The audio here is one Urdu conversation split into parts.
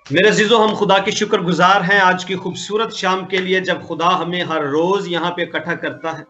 میرے عزیزو، ہم خدا کے شکر گزار ہیں آج کی خوبصورت شام کے لیے، جب خدا ہمیں ہر روز یہاں پہ اکٹھا کرتا ہے،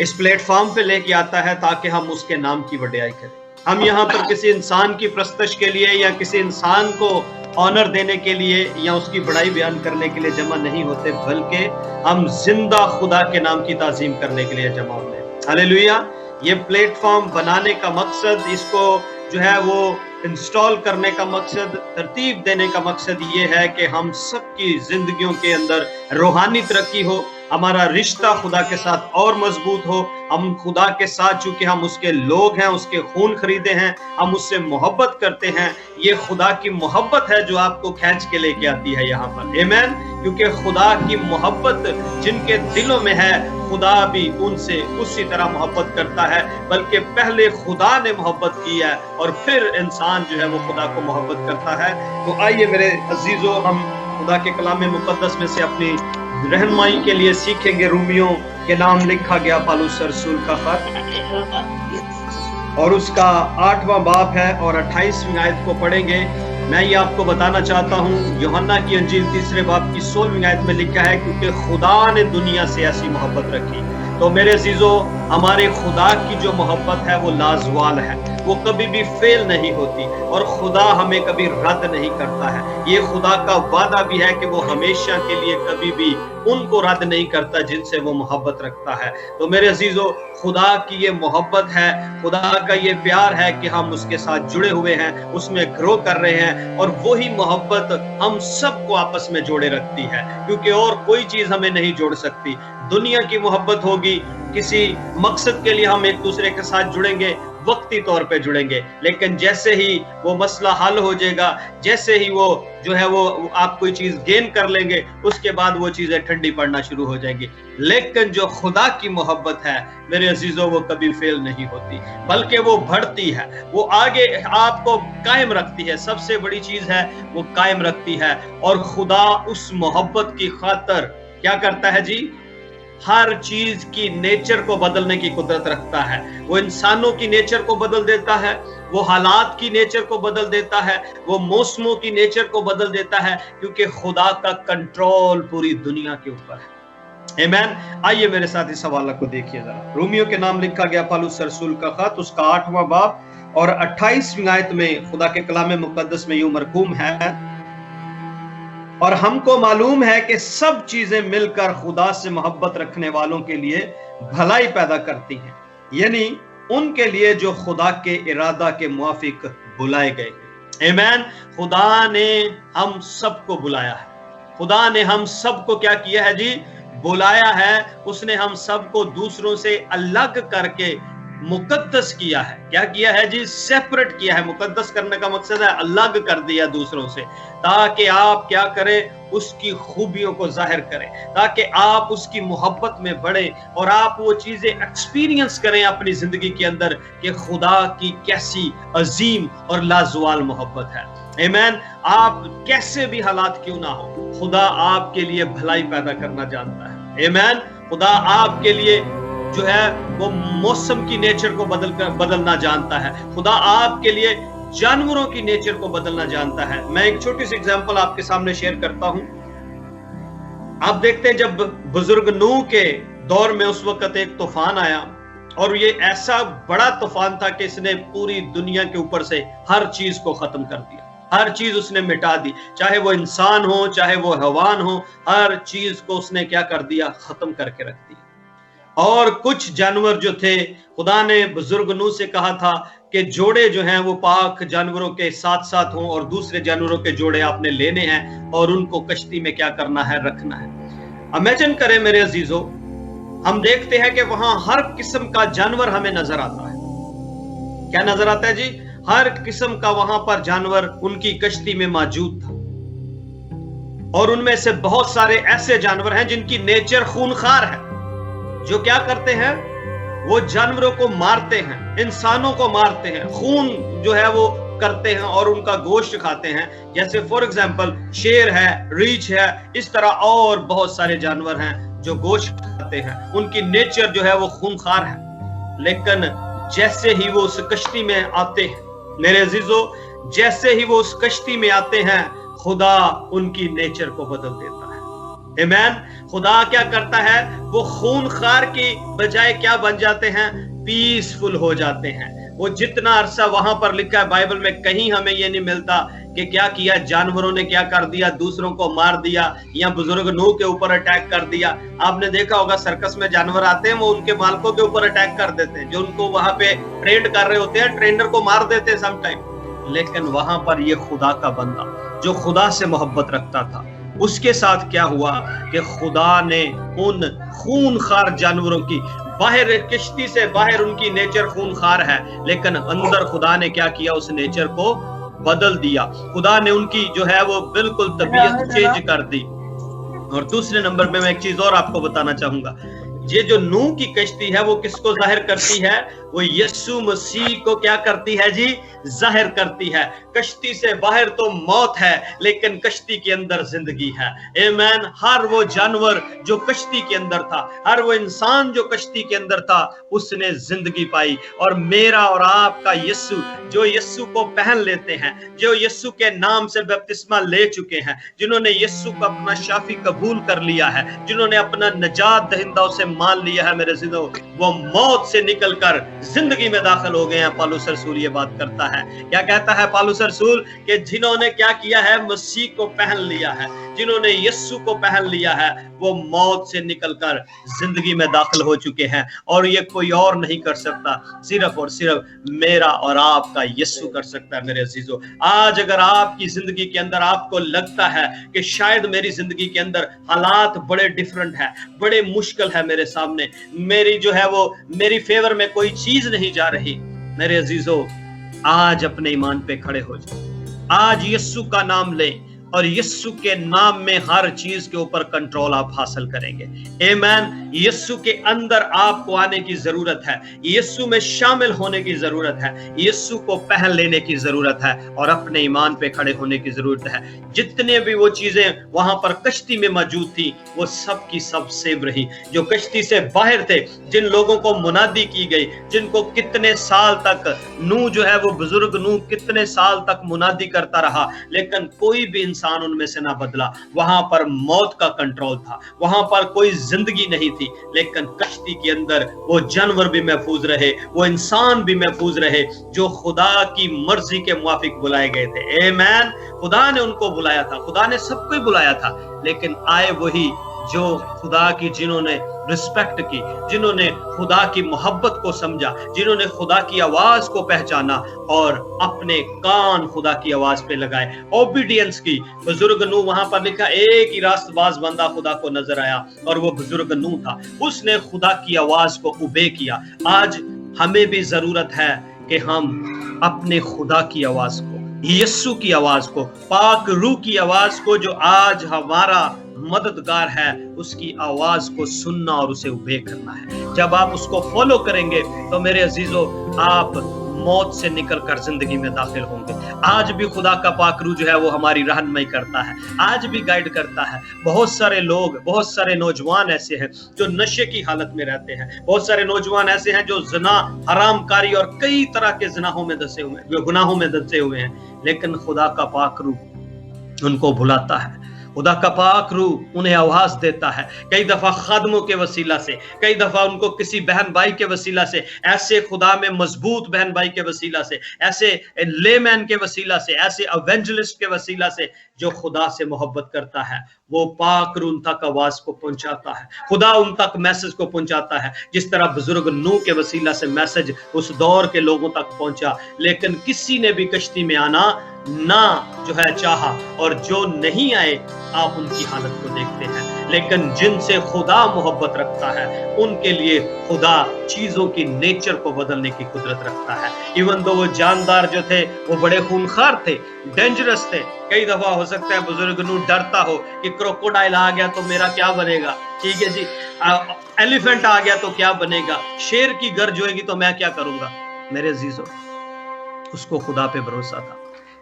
اس پلیٹ فارم پہ لے کے آتا ہے تاکہ ہم اس کے نام کی وڈیائی کریں۔ ہم یہاں پر کسی انسان کی پرستش کے لیے یا کسی انسان کو آنر دینے کے لیے یا اس کی بڑائی بیان کرنے کے لیے جمع نہیں ہوتے، بلکہ ہم زندہ خدا کے نام کی تعظیم کرنے کے لیے جمع ہوتے ہیں۔ ہاللیلویہ۔ یہ پلیٹ فارم بنانے کا مقصد، اس کو جو ہے وہ انسٹال کرنے کا مقصد، ترتیب دینے کا مقصد یہ ہے کہ ہم سب کی زندگیوں کے اندر روحانی ترقی ہو، ہمارا رشتہ خدا کے ساتھ اور مضبوط ہو، ہم خدا کے ساتھ چونکہ ہم اس کے لوگ ہیں، اس کے خون خریدے ہیں، ہم اس سے محبت کرتے ہیں۔ یہ خدا کی محبت ہے جو آپ کو کھینچ کے لے کے آتی ہے یہاں پر، آمین۔ کیونکہ خدا کی محبت جن کے دلوں میں ہے، خدا بھی ان سے اسی طرح محبت کرتا ہے، بلکہ پہلے خدا نے محبت کی ہے اور پھر انسان جو ہے وہ خدا کو محبت کرتا ہے۔ تو آئیے میرے عزیزو، ہم خدا کے کلام مقدس میں سے اپنی رہنمائی کے لیے سیکھیں گے رومیوں کے نام لکھا گیا پالوس رسول کا خط، اور اس کا 8واں باب ہے اور 28ویں آیت کو پڑھیں گے۔ میں یہ آپ کو بتانا چاہتا ہوں، یوحنا کی انجیل 3 باب کی 16ویں آیت میں لکھا ہے، کیونکہ خدا نے دنیا سے ایسی محبت رکھی۔ تو میرے عزیزو، ہمارے خدا کی جو محبت ہے وہ لازوال ہے، وہ کبھی بھی فیل نہیں ہوتی، اور خدا ہمیں کبھی رد نہیں کرتا ہے۔ یہ خدا کا وعدہ بھی ہے کہ وہ ہمیشہ کے لیے کبھی بھی ان کو رد نہیں کرتا جن سے وہ محبت رکھتا ہے۔ تو میرے عزیزو، خدا کی یہ محبت ہے، خدا کا یہ پیار ہے کہ ہم اس کے ساتھ جڑے ہوئے ہیں، اس میں گرو کر رہے ہیں، اور وہی محبت ہم سب کو آپس میں جوڑے رکھتی ہے، کیونکہ اور کوئی چیز ہمیں نہیں جوڑ سکتی۔ دنیا کی محبت ہوگی، کسی مقصد کے لیے ہم ایک دوسرے کے ساتھ جڑیں گے، وقتی طور پہ جڑیں گے، لیکن جیسے ہی وہ مسئلہ حل ہو جائے گا، جیسے ہی وہ جو ہے وہ آپ کوئی چیز گین کر لیں گے، اس کے بعد وہ چیزیں ٹھنڈی پڑنا شروع ہو جائیں گی۔ لیکن جو خدا کی محبت ہے میرے عزیزوں، وہ کبھی فیل نہیں ہوتی، بلکہ وہ بڑھتی ہے، وہ آگے آپ کو قائم رکھتی ہے۔ سب سے بڑی چیز ہے وہ قائم رکھتی ہے، اور خدا اس محبت کی خاطر کیا کرتا ہے جی؟ ہر چیز کی نیچر کو بدلنے کی قدرت رکھتا ہے۔ وہ انسانوں کی نیچر کو بدل دیتا ہے، وہ حالات کی نیچر کو بدل دیتا ہے، وہ موسموں کی نیچر کو بدل دیتا ہے، کیونکہ خدا کا کنٹرول پوری دنیا کے اوپر ہے۔ آمین۔ آئیے میرے ساتھ اس حوالہ کو دیکھیے ذرا۔ رومیوں کے نام لکھا گیا پالوس رسول کا خط، اس کا 8واں باب اور 28ویں آیت میں خدا کے کلام مقدس میں یوں مرقوم ہے، اور ہم کو معلوم ہے کہ سب چیزیں مل کر خدا سے محبت رکھنے والوں کے لیے بھلائی پیدا کرتی ہیں، یعنی ان کے لیے جو خدا کے ارادہ کے موافق بلائے گئے ہیں۔ آمین۔ خدا نے ہم سب کو بلایا ہے، خدا نے ہم سب کو کیا کیا ہے جی؟ بلایا ہے۔ اس نے ہم سب کو دوسروں سے الگ کر کے مقدس کیا ہے۔ کیا کیا ہے جی؟ سیپریٹ کیا ہے۔ مقدس کرنے کا مقصد ہے الگ کر دیا دوسروں سے، تاکہ آپ کیا کریں؟ اس کی خوبیوں کو ظاہر کریں، تاکہ آپ اس کی محبت میں بڑھیں اور آپ وہ چیزیں ایکسپیرینس کریں اپنی زندگی کے اندر کہ خدا کی کیسی عظیم اور لازوال محبت ہے۔ آمین۔ آپ کیسے بھی حالات کیوں نہ ہو، خدا آپ کے لیے بھلائی پیدا کرنا جانتا ہے۔ آمین۔ خدا آپ کے لیے جو ہے وہ موسم کی نیچر کو بدلنا جانتا ہے۔ خدا آپ کے لیے جانوروں کی نیچر کو بدلنا جانتا ہے۔ میں ایک چھوٹی سی اگزامپل آپ کے سامنے شیئر کرتا ہوں۔ آپ دیکھتے ہیں جب بزرگ نوح کے دور میں اس وقت ایک طوفان آیا، اور یہ ایسا بڑا طوفان تھا کہ اس نے پوری دنیا کے اوپر سے ہر چیز کو ختم کر دیا، ہر چیز اس نے مٹا دی، چاہے وہ انسان ہو چاہے وہ حیوان ہو، ہر چیز کو اس نے کیا کر دیا؟ ختم کر کے رکھ دیا۔ اور کچھ جانور جو تھے، خدا نے بزرگ نوح سے کہا تھا کہ جوڑے جو ہیں وہ پاک جانوروں کے ساتھ ساتھ ہوں، اور دوسرے جانوروں کے جوڑے آپ نے لینے ہیں اور ان کو کشتی میں کیا کرنا ہے؟ رکھنا ہے۔ امیجن کریں میرے عزیزو، ہم دیکھتے ہیں کہ وہاں ہر قسم کا جانور ہمیں نظر آتا ہے۔ کیا نظر آتا ہے جی؟ ہر قسم کا وہاں پر جانور ان کی کشتی میں موجود تھا، اور ان میں سے بہت سارے ایسے جانور ہیں جن کی نیچر خونخوار ہے، جو کیا کرتے ہیں؟ وہ جانوروں کو مارتے ہیں، انسانوں کو مارتے ہیں، خون جو ہے وہ کرتے ہیں اور ان کا گوشت کھاتے ہیں۔ جیسے فور ایگزامپل شیر ہے، ریچھ ہے، اس طرح اور بہت سارے جانور ہیں جو گوشت کھاتے ہیں، ان کی نیچر جو ہے وہ خونخوار ہے۔ لیکن جیسے ہی وہ اس کشتی میں آتے ہیں میرے عزیزو، جیسے ہی وہ اس کشتی میں آتے ہیں، خدا ان کی نیچر کو بدل دیتا ہے. آمین. خدا کیا کرتا ہے؟ وہ خون خار کی بجائے کیا بن جاتے ہیں؟ پیسفل ہو جاتے ہیں. وہ جتنا عرصہ وہاں پر لکھا ہے بائبل میں، کہیں ہمیں یہ نہیں ملتا کہ کیا کیا جانوروں نے، کیا کر دیا، دوسروں کو مار دیا یا بزرگ نوح کے اوپر اٹیک کر دیا. آپ نے دیکھا ہوگا سرکس میں جانور آتے ہیں، وہ ان کے مالکوں کے اوپر اٹیک کر دیتے ہیں، جو ان کو وہاں پہ ٹرینڈ کر رہے ہوتے ہیں، ٹرینر کو مار دیتے ہیں سم ٹائم. لیکن وہاں پر یہ خدا کا بندہ جو خدا سے محبت رکھتا تھا، اس کے ساتھ کیا ہوا کہ خدا نے ان خون خار جانوروں کی باہر، کشتی سے باہر ان کی نیچر خون خار ہے، لیکن اندر خدا نے کیا کیا؟ اس نیچر کو بدل دیا. خدا نے ان کی جو ہے وہ بالکل طبیعت چینج کر دی. اور دوسرے نمبر پہ میں ایک چیز اور آپ کو بتانا چاہوں گا. یہ جو نوح کی کشتی ہے وہ کس کو ظاہر کرتی ہے؟ وہ یسوع مسیح کو کیا کرتی ہے جی؟ ظاہر کرتی ہے. کشتی سے باہر تو موت ہے، لیکن کشتی کے اندر زندگی ہے. آمین. ہر وہ جانور جو کشتی کے اندر تھا، ہر وہ انسان جو کشتی کے اندر تھا، اس نے زندگی پائی. اور میرا اور آپ کا یسوع، جو یسوع کو پہن لیتے ہیں، جو یسوع کے نام سے بپتسمہ لے چکے ہیں، جنہوں نے یسوع کو اپنا شافی قبول کر لیا ہے، جنہوں نے اپنا نجات دہندہ اسے مان لیا ہے، میرے عزیزو، وہ موت سے نکل کر زندگی میں داخل ہو گئے ہیں. پالوس رسول یہ بات کرتا ہے. کیا کہتا ہے پالوس رسول؟ کہ جنہوں نے کیا کیا ہے؟ مسیح کو پہن لیا ہے، جنہوں نے یسوع کو پہن لیا ہے، وہ موت سے نکل کر زندگی میں داخل ہو چکے ہیں. اور یہ کوئی اور نہیں کر سکتا، صرف اور صرف میرا اور آپ کا یسوع کر سکتا ہے. میرے عزیزو، آج اگر آپ کی زندگی کے اندر آپ کو لگتا ہے کہ شاید میری زندگی کے اندر حالات بڑے ڈیفرنٹ ہیں، بڑے مشکل ہے میرے سامنے، میری جو ہے وہ میری فیور میں کوئی چیز نہیں جا رہی، میرے عزیزو، آج اپنے ایمان پہ کھڑے ہو جائیں. آج یسوع کا نام لیں اور یسوع کے نام میں ہر چیز کے اوپر کنٹرول آپ حاصل کریں گے. آمین. یسوع کے اندر آپ کو آنے کی ضرورت ہے، یسوع میں شامل ہونے کی ضرورت ہے، یسوع کو پہن لینے کی ضرورت ہے اور اپنے ایمان پہ کھڑے ہونے کی ضرورت ہے. جتنے بھی وہ چیزیں وہاں پر کشتی میں موجود تھی، وہ سب کی سب سیو رہی. جو کشتی سے باہر تھے، جن لوگوں کو منادی کی گئی، جن کو کتنے سال تک نوح جو ہے وہ بزرگ نوح کتنے سال تک منادی کرتا رہا، لیکن کوئی بھی انسان ان میں سے نہ بدلا. وہاں پر موت کا کنٹرول تھا، وہاں پر کوئی زندگی نہیں تھی، لیکن کشتی کے اندر وہ جانور بھی محفوظ رہے، وہ انسان بھی محفوظ رہے جو خدا کی مرضی کے موافق بلائے گئے تھے. آمین. خدا نے ان کو بلایا تھا، خدا نے سب کو بلایا تھا، لیکن آئے وہی جو خدا کی، جنہوں نے رسپیکٹ کی، جنہوں نے خدا کی محبت کو سمجھا، جنہوں نے خدا کی آواز کو پہچانا اور اپنے کان خدا کی آواز پہ لگائے، اوبیڈینس کی. بزرگ نوح وہاں پر لکھا، ایک ہی راست باز بندہ خدا کو نظر آیا اور وہ بزرگ نوح تھا. اس نے خدا کی آواز کو اوبے کیا. آج ہمیں بھی ضرورت ہے کہ ہم اپنے خدا کی آواز کو، یسوع کی آواز کو، پاک روح کی آواز کو، جو آج ہمارا مددگار ہے، اس کی آواز کو سننا اور اسے اوبے کرنا ہے. جب آپ اس کو فالو کریں گے تو میرے عزیزو، آپ موت سے نکل کر زندگی میں داخل ہوں گے. آج بھی خدا کا پاک روح جو ہے وہ ہماری رہنمائی کرتا ہے، آج بھی گائیڈ کرتا ہے. بہت سارے لوگ، بہت سارے نوجوان ایسے ہیں جو نشے کی حالت میں رہتے ہیں، بہت سارے نوجوان ایسے ہیں جو زنا، حرام کاری اور کئی طرح کے گناہوں میں دھسے ہوئے ہیں، لیکن خدا کا پاک روح ان کو بلاتا ہے. خدا کا پاک روح انہیں آواز دیتا ہے، کئی دفعہ خادموں کے وسیلہ سے، کئی دفعہ ان کو کسی بہن بھائی کے وسیلہ سے، ایسے خدا میں مضبوط بہن بھائی کے وسیلہ سے، ایسے لے مین کے وسیلہ سے، ایسے ایونجلسٹ کے وسیلہ سے جو خدا سے محبت کرتا ہے. وہ پاک روح ان تک آواز کو پہنچاتا ہے، خدا ان تک میسج کو پہنچاتا ہے، جس طرح بزرگ نوح کے وسیلہ سے میسج اس دور کے لوگوں تک پہنچا. لیکن کسی نے بھی کشتی میں آنا نہ جو ہے چاہا، اور جو نہیں آئے آپ ان کی حالت کو دیکھتے ہیں. لیکن جن سے خدا محبت رکھتا ہے، ان کے لیے خدا چیزوں کی نیچر کو بدلنے کی قدرت رکھتا ہے. ایون دو وہ جاندار جو تھے وہ بڑے خونخوار تھے، ڈینجرس تھے. کئی دفعہ ہو سکتا ہے بزرگ نوح ڈرتا ہو کہ کروکوڈائل آ گیا تو میرا کیا بنے گا، ٹھیک ہے جی، ایلیفنٹ آ گیا تو کیا بنے گا، شیر کی گرج ہوئے گی تو میں کیا کروں گا. میرے عزیزو، اس کو خدا پہ بھروسہ تھا.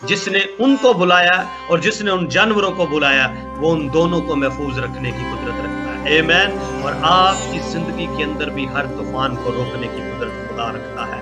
جس نے ان کو بلایا اور جس نے ان جانوروں کو بلایا، وہ ان دونوں کو محفوظ رکھنے کی قدرت رکھتا ہے. آمین. اور آپ کی زندگی کے اندر بھی ہر طوفان کو روکنے کی قدرت خدا رکھتا ہے.